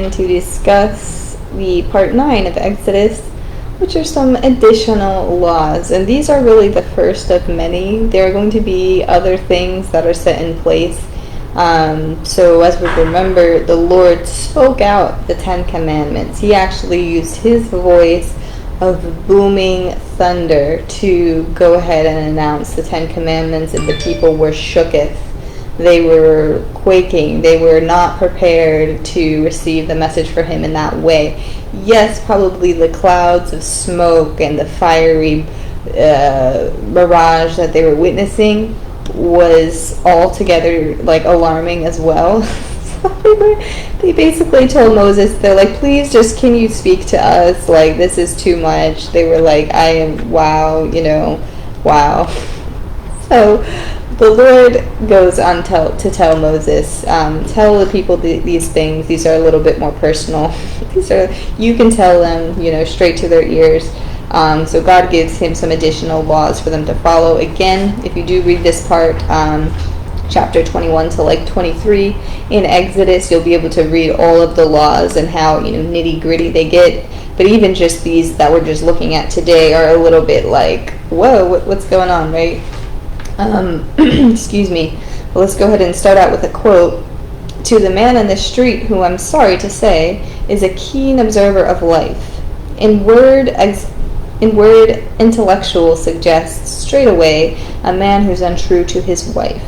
going to discuss the part 9 of Exodus, which are some additional laws. And these are really the first of many. There are going to be other things that are set in place. So as we remember, the Lord spoke out the 10 Commandments. He actually used his voice of booming thunder to go ahead and announce the 10 Commandments, and the people were shooketh. They were quaking. They were not prepared to receive the message for him in that way. Yes, probably the clouds of smoke and the fiery mirage that they were witnessing was altogether like alarming as well. They basically told Moses, they're like, please just, can you speak to us? Like, this is too much. They were like, wow. So the Lord goes on to tell Moses, tell the people these things. These are a little bit more personal. You can tell them, straight to their ears. So God gives him some additional laws for them to follow. Again, if you do read this part, chapter 21 to 23 in Exodus, you'll be able to read all of the laws and how nitty gritty they get. But even just these that we're just looking at today are a little bit like, whoa, what's going on, right? Excuse me. Well, let's go ahead and start out with a quote. To the man in the street, who I'm sorry to say is a keen observer of life, in word intellectual suggests straightaway a man who's untrue to his wife.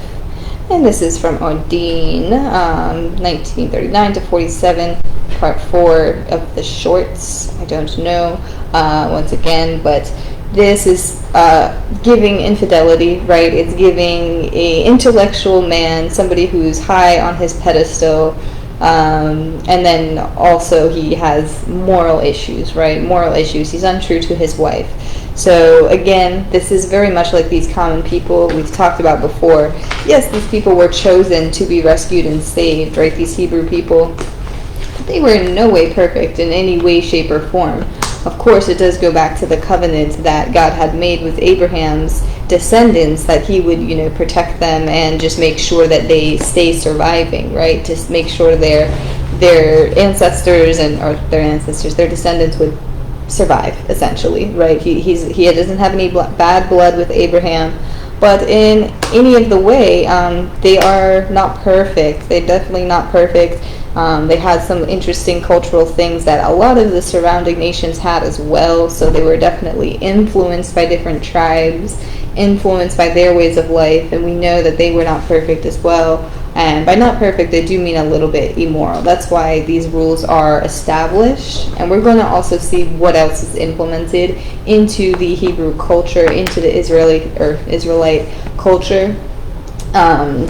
And this is from Ordine, 1939 to 47, part 4 of the shorts. I don't know, once again, but this is giving infidelity, right? It's giving a intellectual man, somebody who's high on his pedestal, and then also he has moral issues, right? Moral issues. He's untrue to his wife. So again, this is very much like these common people we've talked about before. Yes, these people were chosen to be rescued and saved, right? These Hebrew people, but they were in no way perfect in any way, shape, or form. Of course, it does go back to the covenant that God had made with Abraham's descendants, that he would, protect them and just make sure that they stay surviving, right? Just make sure their ancestors their descendants would survive, essentially, right? He doesn't have any bad blood with Abraham, but in any of the way, they are not perfect. They're definitely not perfect. They had some interesting cultural things that a lot of the surrounding nations had as well, so they were definitely influenced by different tribes, influenced by their ways of life, and we know that they were not perfect as well. And by not perfect, they do mean a little bit immoral. That's why these rules are established, and we're going to also see what else is implemented into the Hebrew culture, into the Israelite culture,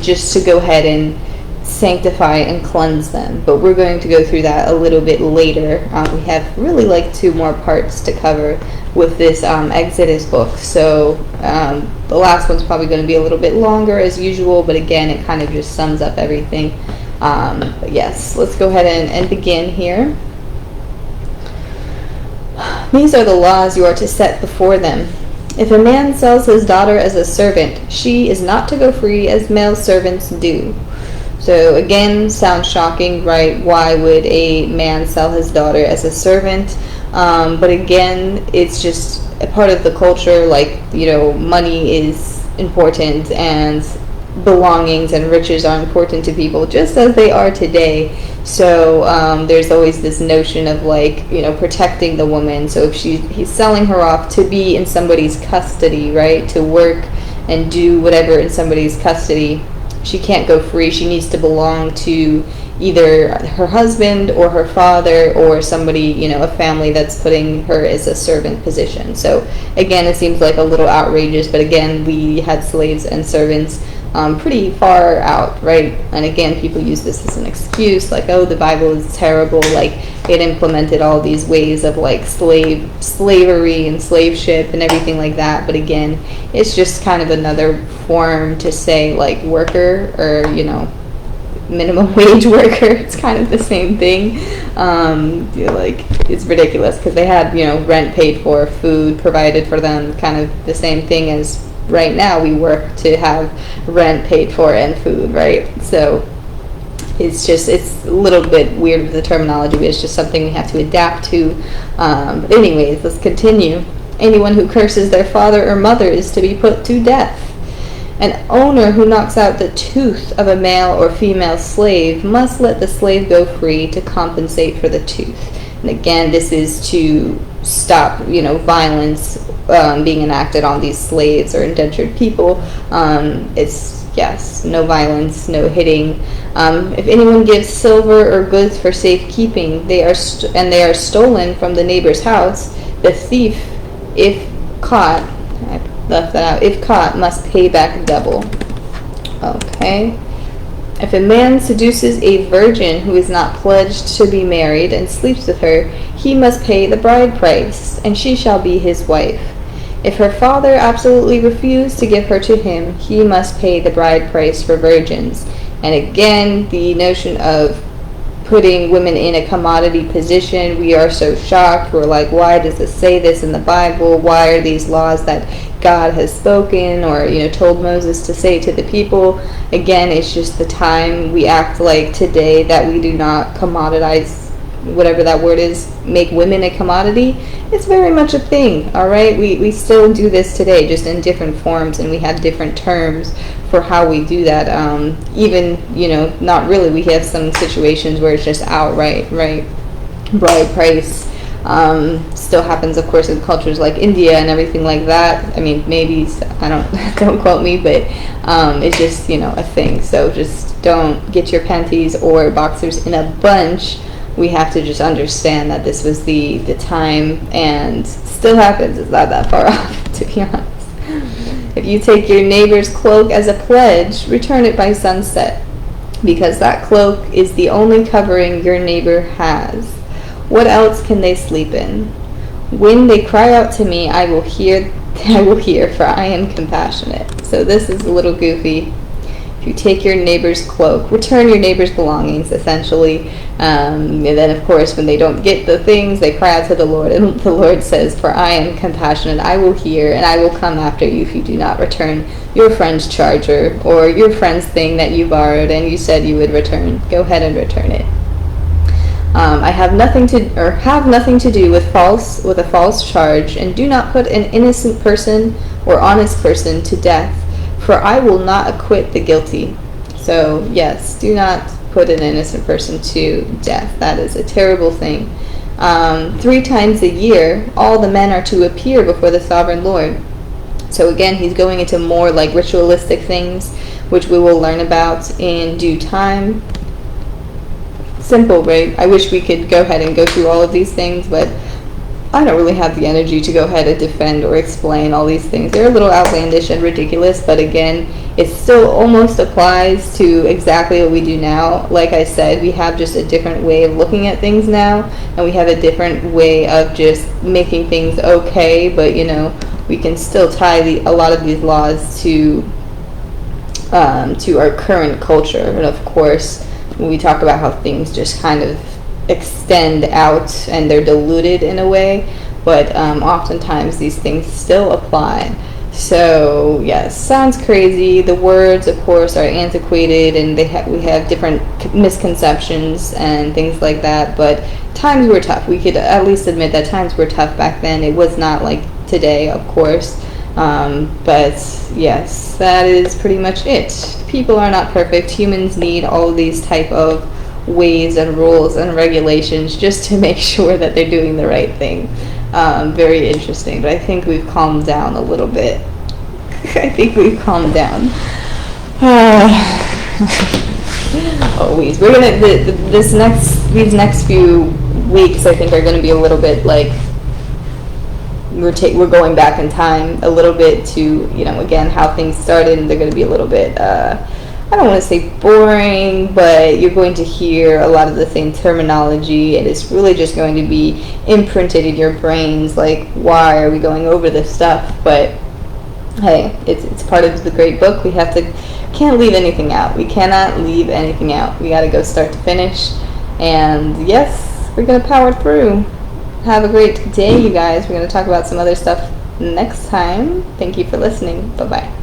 just to go ahead and sanctify and cleanse them. But we're going to go through that a little bit later. We have really 2 more parts to cover with this Exodus book, so the last one's probably going to be a little bit longer as usual, but again, it kind of just sums up everything. But yes, let's go ahead and begin here. These are the laws you are to set before them. If a man sells his daughter as a servant, she is not to go free as male servants do. So again, sounds shocking, right? Why would a man sell his daughter as a servant? But again, it's just a part of the culture, money is important and belongings and riches are important to people, just as they are today. So there's always this notion of protecting the woman. So if he's selling her off to be in somebody's custody, right? To work and do whatever in somebody's custody, she can't go free. She needs to belong to either her husband or her father or somebody, a family that's putting her as a servant position. So again, it seems like a little outrageous, but again, we had slaves and servants pretty far out, right? And again, people use this as an excuse, the Bible is terrible, it implemented all these ways of slavery and slave ship and everything like that. But again, it's just kind of another form to say worker, or minimum wage worker. It's kind of the same thing. It's ridiculous because they had rent paid for, food provided for them, kind of the same thing as right now we work to have rent paid for and food, right? So it's a little bit weird with the terminology, but it's just something we have to adapt to. But anyways, let's continue. Anyone who curses their father or mother is to be put to death. An owner who knocks out the tooth of a male or female slave must let the slave go free to compensate for the tooth. And again, this is to stop, violence being enacted on these slaves or indentured people. It's, yes, no violence, no hitting. If anyone gives silver or goods for safekeeping, they are stolen from the neighbor's house, the thief, if caught, I left that out, if caught, must pay back double. Okay. If a man seduces a virgin who is not pledged to be married and sleeps with her, he must pay the bride price, and she shall be his wife. If her father absolutely refused to give her to him, he must pay the bride price for virgins. And again, the notion of putting women in a commodity position, we are so shocked. We're like, why does it say this in the Bible? Why are these laws that God has spoken or told Moses to say to the people? Again, it's just the time we act like today that we do not commoditize, whatever that word is, make women a commodity. It's very much a thing, all right? We still do this today, just in different forms, and we have different terms for how we do that. Even, not really. We have some situations where it's just outright, right, bride price. Still happens, of course, in cultures like India and everything like that. I mean, maybe, don't quote me, but it's just, a thing. So just don't get your panties or boxers in a bunch. We have to just understand that this was the time, and still happens. It's not that far off, to be honest. If you take your neighbor's cloak as a pledge, return it by sunset, because that cloak is the only covering your neighbor has. What else can they sleep in? When they cry out to me, I will hear, for I am compassionate. So this is a little goofy. If you take your neighbor's cloak, return your neighbor's belongings, essentially. And then, of course, when they don't get the things, they cry out to the Lord. And the Lord says, for I am compassionate, I will hear, and I will come after you if you do not return your friend's charger or your friend's thing that you borrowed and you said you would return. Go ahead and return it. I have nothing to do with a false charge, and do not put an innocent person or honest person to death, for I will not acquit the guilty. So, yes, do not put an innocent person to death. That is a terrible thing. 3 times a year, all the men are to appear before the sovereign Lord. So again, he's going into more like ritualistic things, which we will learn about in due time. Simple, right? I wish we could go ahead and go through all of these things, but I don't really have the energy to go ahead and defend or explain all these things. They're a little outlandish and ridiculous, but again, it still almost applies to exactly what we do now. Like I said, we have just a different way of looking at things now, and we have a different way of just making things okay, but we can still tie a lot of these laws to our current culture. And of course, when we talk about how things just kind of extend out and they're diluted in a way, but oftentimes these things still apply. So yes, sounds crazy. The words, of course, are antiquated, and we have different misconceptions and things like that, but times were tough. We could at least admit that times were tough back then. It was not like today, of course, but yes, that is pretty much it. People are not perfect. Humans need all of these type of ways and rules and regulations just to make sure that they're doing the right thing. Very interesting, but I think we've calmed down a little bit. I think we've calmed down. Always. We're gonna these next few weeks, I think, are gonna be a little bit like we're going back in time a little bit to again how things started, and they're gonna be a little bit I don't want to say boring, but you're going to hear a lot of the same terminology, and it's really just going to be imprinted in your brains, like, why are we going over this stuff? But hey, it's part of the great book. We can't leave anything out. We cannot leave anything out. We got to go start to finish. And yes, we're going to power through. Have a great day, you guys. We're going to talk about some other stuff next time. Thank you for listening. Bye-bye.